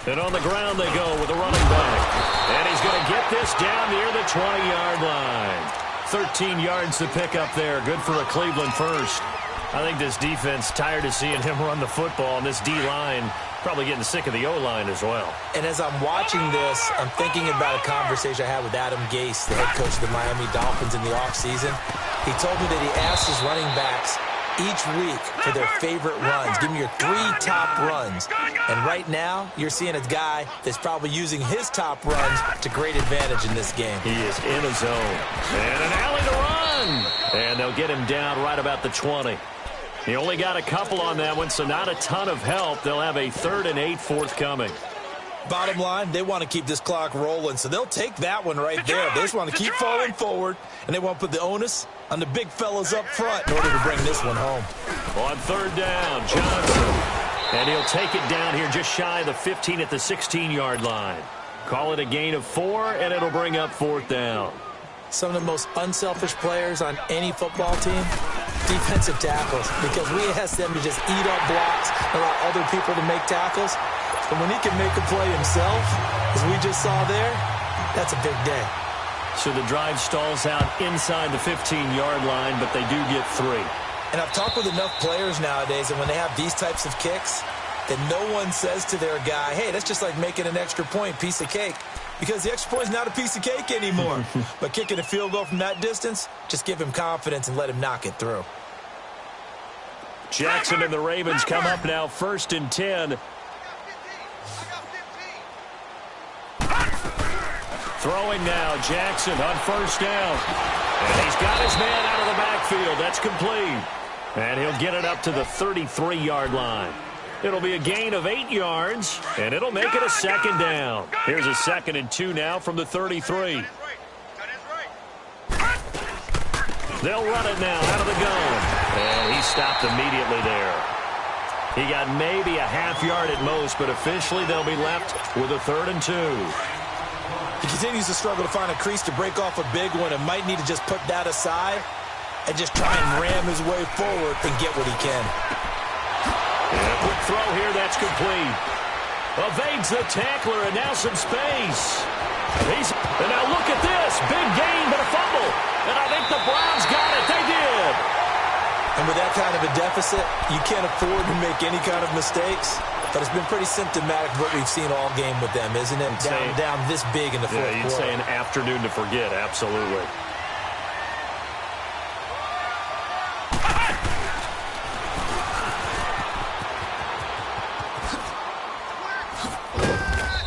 And on the ground they go with a running back. And he's going to get this down near the 20-yard line. 13 yards to pick up there. Good for a Cleveland first. I think this defense tired of seeing him run the football, and this D-line probably getting sick of the O-line as well. And as I'm watching this, I'm thinking about a conversation I had with Adam Gase, the head coach of the Miami Dolphins in the offseason. He told me that he asked his running backs each week for their favorite runs. Give me your 3 top runs. And right now, you're seeing a guy that's probably using his top runs to great advantage in this game. He is in a zone. And an alley to run. And they'll get him down right about the 20. He only got a couple on that one, so not a ton of help. They'll have a 3rd and 8 forthcoming. Bottom line, they want to keep this clock rolling, so they'll take that one right there. They just want to keep falling forward, and they want to put the onus on the big fellas up front in order to bring this one home. On 3rd down, Johnson. And he'll take it down here just shy of the 15 at the 16-yard line. Call it a gain of 4, and it'll bring up 4th down. Some of the most unselfish players on any football team, defensive tackles, because we ask them to just eat up blocks, allow other people to make tackles. But when he can make a play himself, as we just saw there, that's a big day. So the drive stalls out inside the 15-yard line, but they do get 3. And I've talked with enough players nowadays, and when they have these types of kicks, that no one says to their guy, hey, that's just like making an extra point, piece of cake. Because the extra point is not a piece of cake anymore. But kicking a field goal from that distance, just give him confidence and let him knock it through. Jackson and the Ravens come up now 1st and 10. Throwing now, Jackson on 1st down. And he's got his man out of the backfield. That's complete. And he'll get it up to the 33-yard line. It'll be a gain of 8 yards, and it'll make it a 2nd down. Here's a 2nd and 2 now from the 33. They'll run it now out of the gun. And he stopped immediately there. He got maybe a half yard at most, but officially they'll be left with a 3rd and 2. He continues to struggle to find a crease to break off a big one and might need to just put that aside and just try and ram his way forward and get what he can. And a quick throw here, that's complete. Evades the tackler, and now some space. And now look at this. Big gain, but a fumble. And I think the Browns got it. They did. And with that kind of a deficit, you can't afford to make any kind of mistakes. But it's been pretty symptomatic of what we've seen all game with them, isn't it? Down this big in the fourth quarter. Yeah, you'd say an afternoon to forget, absolutely.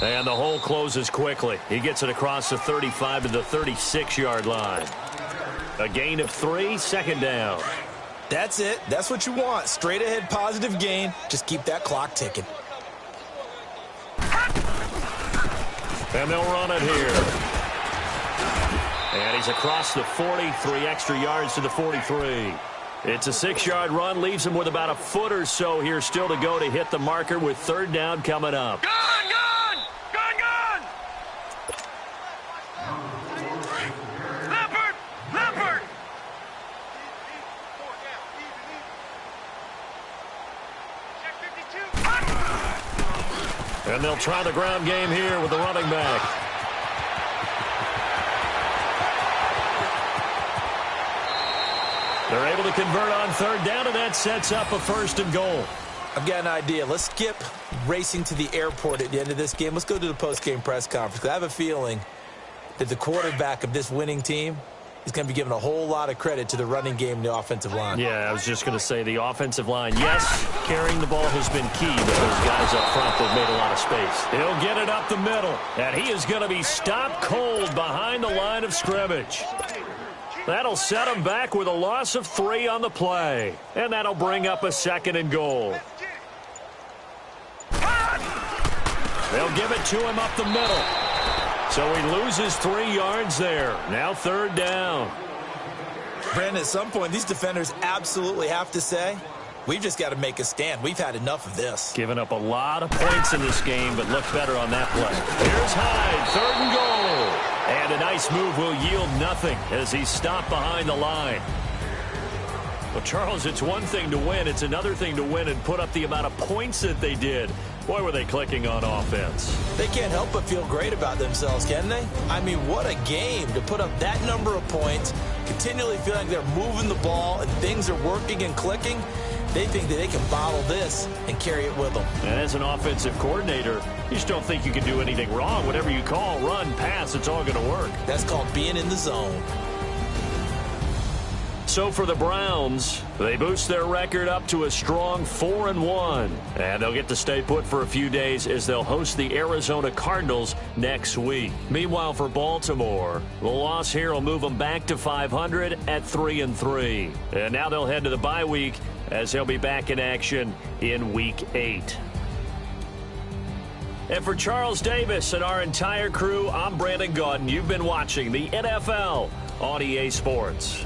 And the hole closes quickly. He gets it across the 35 to the 36-yard line. A gain of 3, 2nd down. That's it. That's what you want. Straight ahead positive gain. Just keep that clock ticking. And they'll run it here. And he's across the 40, 3 extra yards to the 43. It's a 6-yard run, leaves him with about a foot or so here still to go to hit the marker with 3rd down coming up. Gun! Leopard! And they'll try the ground game here with the running back. They're able to convert on 3rd down, and that sets up a 1st and goal. I've got an idea. Let's skip racing to the airport at the end of this game. Let's go to the post-game press conference. I have a feeling that the quarterback of this winning team is going to be given a whole lot of credit to the running game and the offensive line. Yeah, I was just going to say the offensive line. Yes, carrying the ball has been key, but those guys up front, they've made a lot of space. He'll get it up the middle, and he is going to be stopped cold behind the line of scrimmage. That'll set him back with a loss of 3 on the play, and that'll bring up a 2nd and goal. They'll give it to him up the middle. So he loses 3 yards there. Now 3rd down. Brandon, at some point, these defenders absolutely have to say, we've just got to make a stand. We've had enough of this. Given up a lot of points in this game, but looked better on that play. Here's Hyde, 3rd and goal. And a nice move will yield nothing as he's stopped behind the line. Well, Charles, it's one thing to win. It's another thing to win and put up the amount of points that they did. Boy, were they clicking on offense. They can't help but feel great about themselves, can they? I mean, what a game to put up that number of points, continually feeling like they're moving the ball and things are working and clicking. They think that they can bottle this and carry it with them. And as an offensive coordinator, you just don't think you can do anything wrong. Whatever you call, run, pass, it's all going to work. That's called being in the zone. So for the Browns, they boost their record up to a strong 4-1. And they'll get to stay put for a few days as they'll host the Arizona Cardinals next week. Meanwhile, for Baltimore, the loss here will move them back to 500 at 3-3. And now they'll head to the bye week as they'll be back in action in Week 8. And for Charles Davis and our entire crew, I'm Brandon Gaudin. You've been watching the NFL on EA Sports.